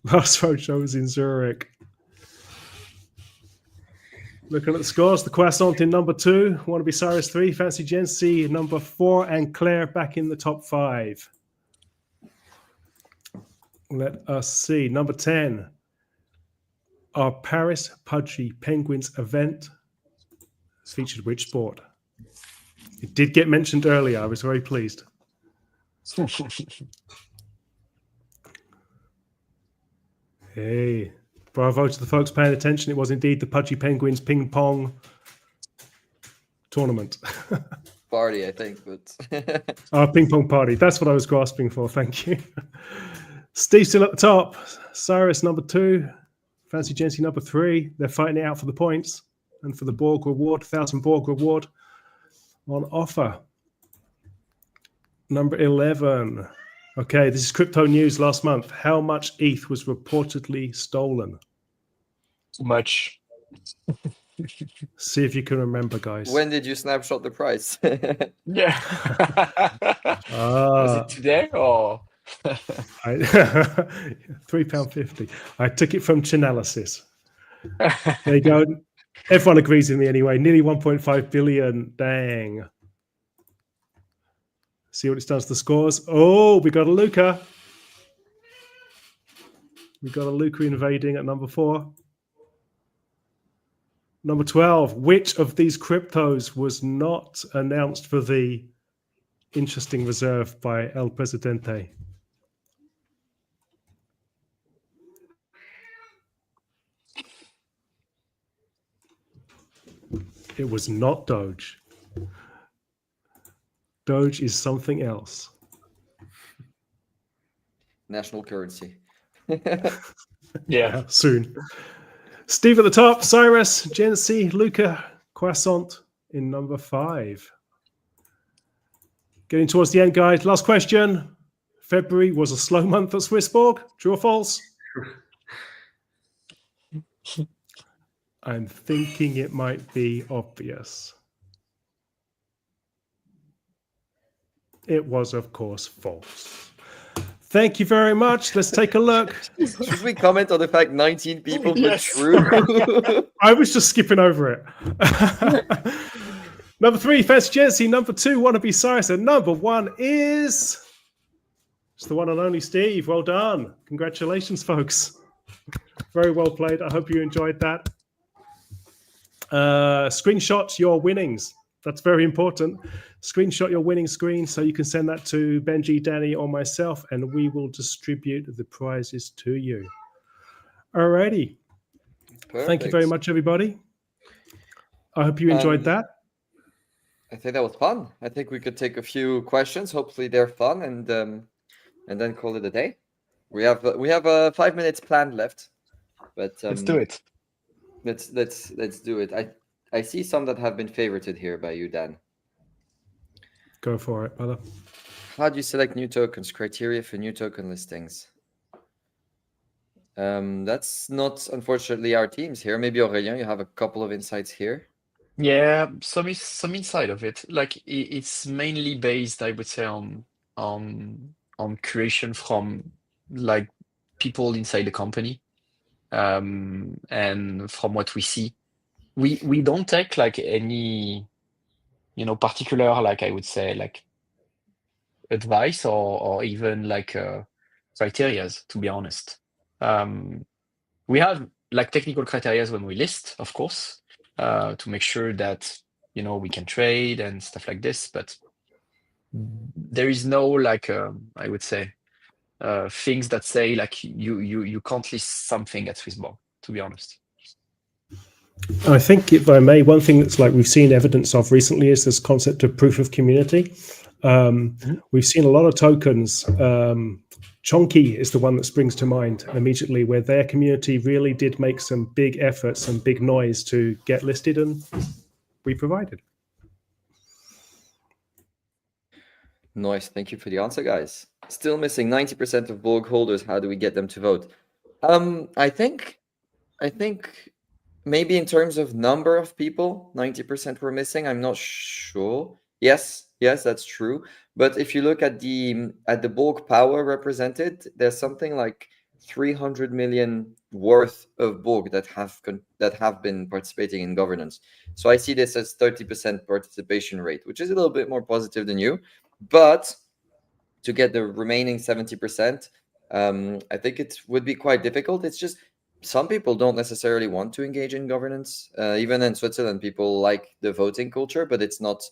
Last roadshow was in Zurich. Looking at the scores, the Croissant in number 2, Wannabe Cyrus 3, Fancy Jency number 4, and Claire back in the top 5. Let us see. Number 10, our Paris Pudgy Penguins event featured which sport? It did get mentioned earlier. I was very pleased. Hey, bravo to the folks paying attention. It was indeed the Pudgy Penguins ping pong tournament. Party, I think, but Ping pong party. That's what I was grasping for. Thank you. Steve still at the top. Cyrus number 2. Fancy Jency number 3. They're fighting it out for the points and for the BORG reward, 1,000 BORG reward on offer. Number 11. Okay, this is crypto news last month. How much ETH was reportedly stolen? Too much. See if you can remember, guys. when did you snapshot the price? Yeah. Was it today or? £3.50. I took it from Chainalysis. There you go. Everyone agrees with me anyway. Nearly 1.5 billion. Dang. See what it does to the scores. Oh, we got a Luca. We got a Luca invading at number 4. Number 12. Which of these cryptos was not announced for the interesting reserve by El Presidente? It was not Doge. Doge is something else. National currency. Yeah. Soon. Steve at the top, Cyrus, Jency, Luca, Croissant in number 5. Getting towards the end, guys. Last question. February was a slow month at SwissBorg. True or false? I'm thinking it might be obvious. It was, of course, false. Thank you very much. Let's take a look. Should we comment on the fact 19 people put Yes. true? I was just skipping over it. Number 3, Fancy Jency. Number 2, Wannabe Cyrus. And number 1 is... It's the one and only Steve. Well done. Congratulations, folks. Very well played. I hope you enjoyed that. Screenshot your winnings. That's very important. Screenshot your winning screen so you can send that to Benji, Danny, or myself, and we will distribute the prizes to you. Alrighty. Thank you very much, everybody. I hope you enjoyed that. I think that was fun. I think we could take a few questions. Hopefully they're fun, and then call it a day. We have 5 minutes planned left, but Let's do it. Let's do it. I see some that have been favorited here by you, Dan. Go for it, brother. How do you select new tokens? Criteria for new token listings. That's not, unfortunately, our teams here. Maybe Aurélien, you have a couple of insights here. Yeah, some inside of it. Like it's mainly based, I would say, on creation from like people inside the company, and from what we see, we don't take like any, particular, like I would say, like advice or even like criterias, to be honest. We have like technical criterias when we list, of course, to make sure that we can trade and stuff like this, but there is no like I would say things that say like you can't list something at SwissBorg, to be honest. I think, if I may, one thing that's like we've seen evidence of recently is this concept of proof of community. We've seen a lot of tokens. Chonky is the one that springs to mind immediately, where their community really did make some big efforts and big noise to get listed, and we provided. Nice. Thank you for the answer, guys. Still missing 90% of BORG holders. How do we get them to vote? I think maybe in terms of number of people, 90% were missing. I'm not sure. Yes, that's true. But if you look at the BORG power represented, there's something like 300 million worth of BORG that have been participating in governance. So I see this as 30% participation rate, which is a little bit more positive than you. But to get the remaining 70%, I think it would be quite difficult. It's just some people don't necessarily want to engage in governance. Even in Switzerland, people like the voting culture, but it's not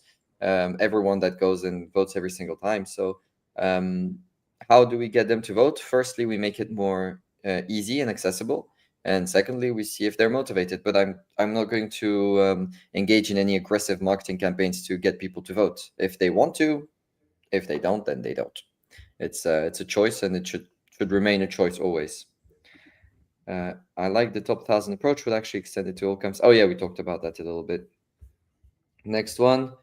everyone that goes and votes every single time. So how do we get them to vote? Firstly, we make it more easy and accessible. And secondly, we see if they're motivated. But I'm not going to engage in any aggressive marketing campaigns to get people to vote. If they want to, if they don't, then they don't. It's a choice, and it should remain a choice always. I like the top 1,000 approach, would actually extend it to all camps. Oh yeah, we talked about that a little bit. Next one.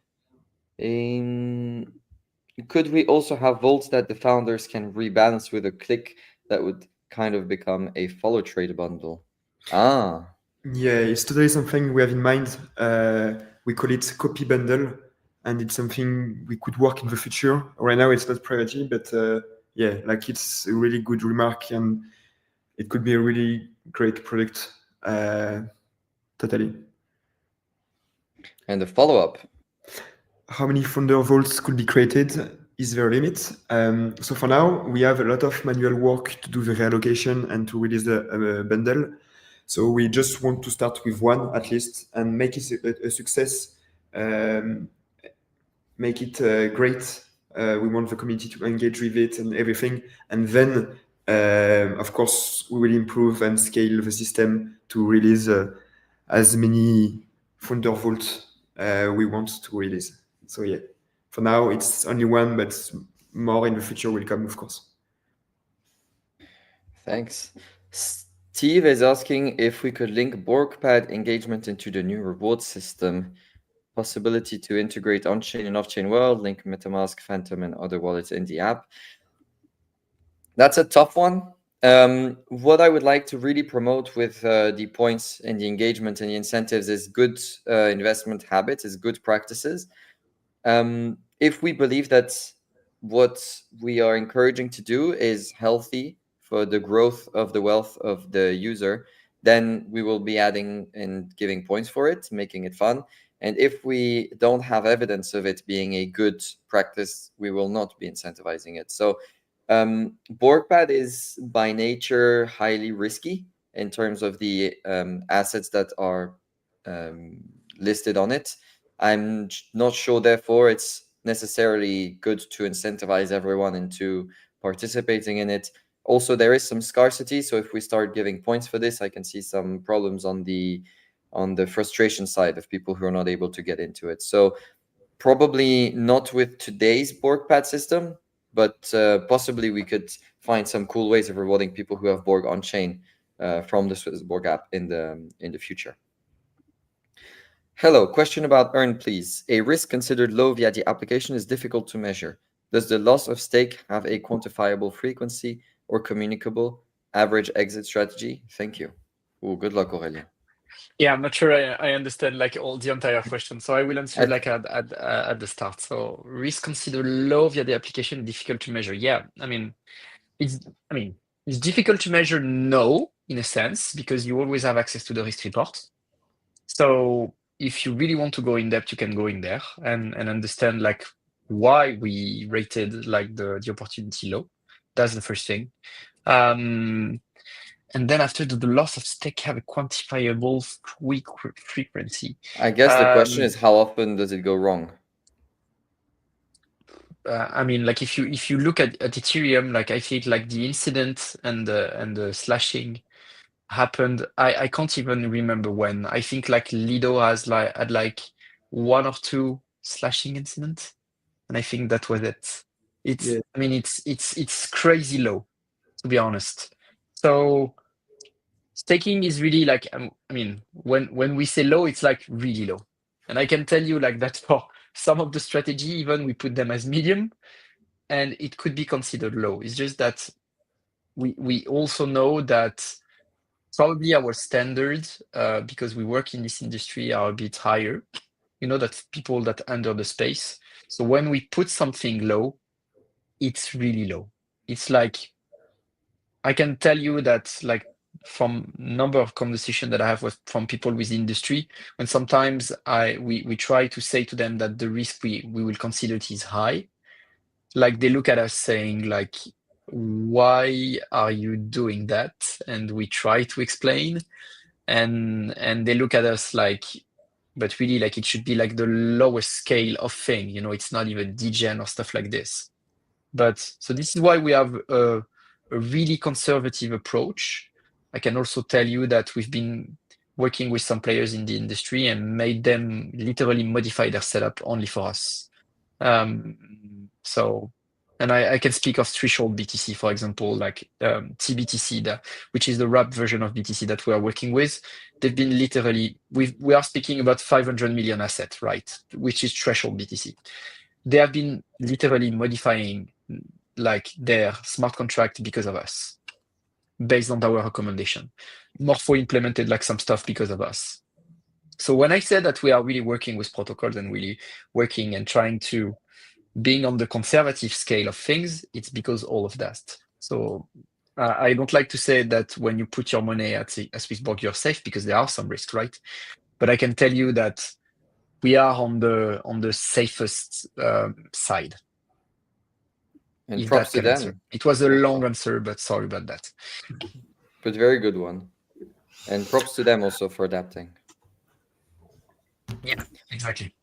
Could we also have vaults that the founders can rebalance with a click that would kind of become a follow trade bundle? Yeah, it's totally something we have in mind. We call it copy bundle, and it's something we could work in the future. Right now, it's not priority, but yeah, like it's a really good remark, and it could be a really great product. Totally. And the follow-up. How many founder vaults could be created? Is there a limit? So for now, we have a lot of manual work to do the reallocation and to release the bundle. So we just want to start with one at least and make it a success. Make it great. We want the community to engage with it and everything. And then, of course, we will improve and scale the system to release as many founder vaults we want to release. So yeah, for now, it's only one, but more in the future will come, of course. Thanks. Steve is asking if we could link BorgPad engagement into the new reward system. Possibility to integrate on-chain and off-chain world, link MetaMask, Phantom, and other wallets in the app. That's a tough one. What I would like to really promote with the points and the engagement and the incentives is good investment habits, is good practices. If we believe that what we are encouraging to do is healthy for the growth of the wealth of the user, then we will be adding and giving points for it, making it fun. And if we don't have evidence of it being a good practice, we will not be incentivizing it. So BorgPad is by nature highly risky in terms of the assets that are listed on it. I'm not sure, therefore, it's necessarily good to incentivize everyone into participating in it. Also, there is some scarcity. So if we start giving points for this, I can see some problems on the frustration side of people who are not able to get into it. So probably not with today's BorgPad system, but possibly we could find some cool ways of rewarding people who have Borg on chain from the SwissBorg app in the future. Hello, question about earn, please. A risk considered low via the application is difficult to measure. Does the loss of stake have a quantifiable frequency or communicable average exit strategy? Thank you. Ooh, good luck, Aurélien. Yeah, I'm not sure I understand like all the entire question, so I will answer like at the start. So risk considered low via the application, difficult to measure. Yeah, it's difficult to measure, no, in a sense, because you always have access to the risk report. So if you really want to go in depth, you can go in there and understand like why we rated like the opportunity low. That's the first thing. And then after the loss of stake have a quantifiable frequency. I guess the question is, how often does it go wrong? Like if you look at Ethereum, like I think like the incident and the slashing happened. I can't even remember when. I think like Lido had like one or two slashing incidents, and I think that was it. It's crazy low, to be honest. So staking is really like when we say low, it's like really low. And I can tell you like that for some of the strategy, even we put them as medium, and it could be considered low. It's just that we also know that probably our standards, because we work in this industry, are a bit higher. That people that under the space. So when we put something low, it's really low. It's like, I can tell you that, like, from number of conversation that I have from people with industry, when sometimes we try to say to them that the risk we will consider it is high, like they look at us saying like, why are you doing that? And we try to explain, and they look at us like, but really, like, it should be like the lowest scale of thing, it's not even degen or stuff like this. But so this is why we have a really conservative approach. I can also tell you that we've been working with some players in the industry and made them literally modify their setup only for us. And I can speak of threshold BTC, for example, like TBTC, which is the wrapped version of BTC that we are working with. They've been literally, we are speaking about 500 million asset, right? Which is threshold BTC. They have been literally modifying like their smart contract because of us, based on our recommendation. Morpho implemented like some stuff because of us. So when I said that we are really working with protocols and really working and trying to being on the conservative scale of things, it's because all of that. So I don't like to say that when you put your money at SwissBorg, you're safe, because there are some risks, right? But I can tell you that we are on the safest side. And If props that to can answer. them. It was a long answer, but sorry about that. But very good one. And props to them also for adapting. Yeah, exactly.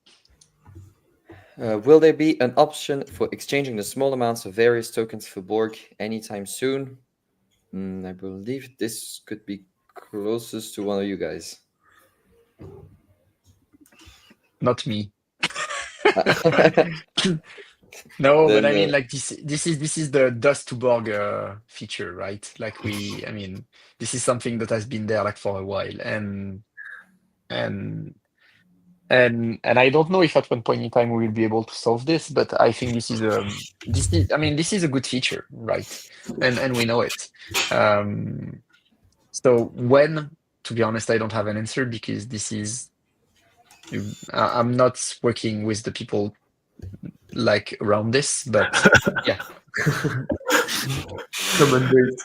Will there be an option for exchanging the small amounts of various tokens for Borg anytime soon? I believe this could be closest to one of you guys. Not me. No, but Then, I mean, like this is the dust to Borg feature, right? Like this is something that has been there like for a while, and I don't know if at one point in time we will be able to solve this, but I think this is a good feature, right? And we know it. So when, to be honest, I don't have an answer, because I'm not working with the people like around this, but yeah. Come on, do it.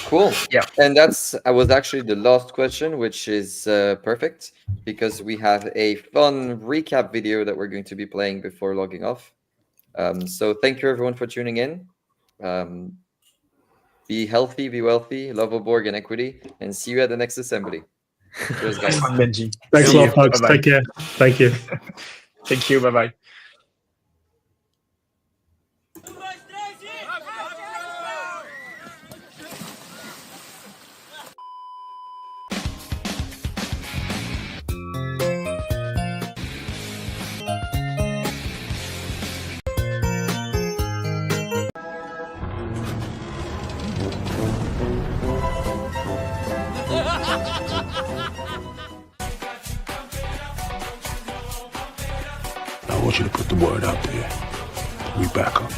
cool. Yeah. And was actually the last question, which is perfect, because we have a fun recap video that we're going to be playing before logging off. So thank you everyone for tuning in. Be healthy, be wealthy, love of Borg and equity, and see you at the next assembly. Cheers, guys. Benji. Thanks a See lot, you. folks. Bye-bye. Take care. Thank you. Thank you. Bye-bye. I want you to put the word out there. We back up.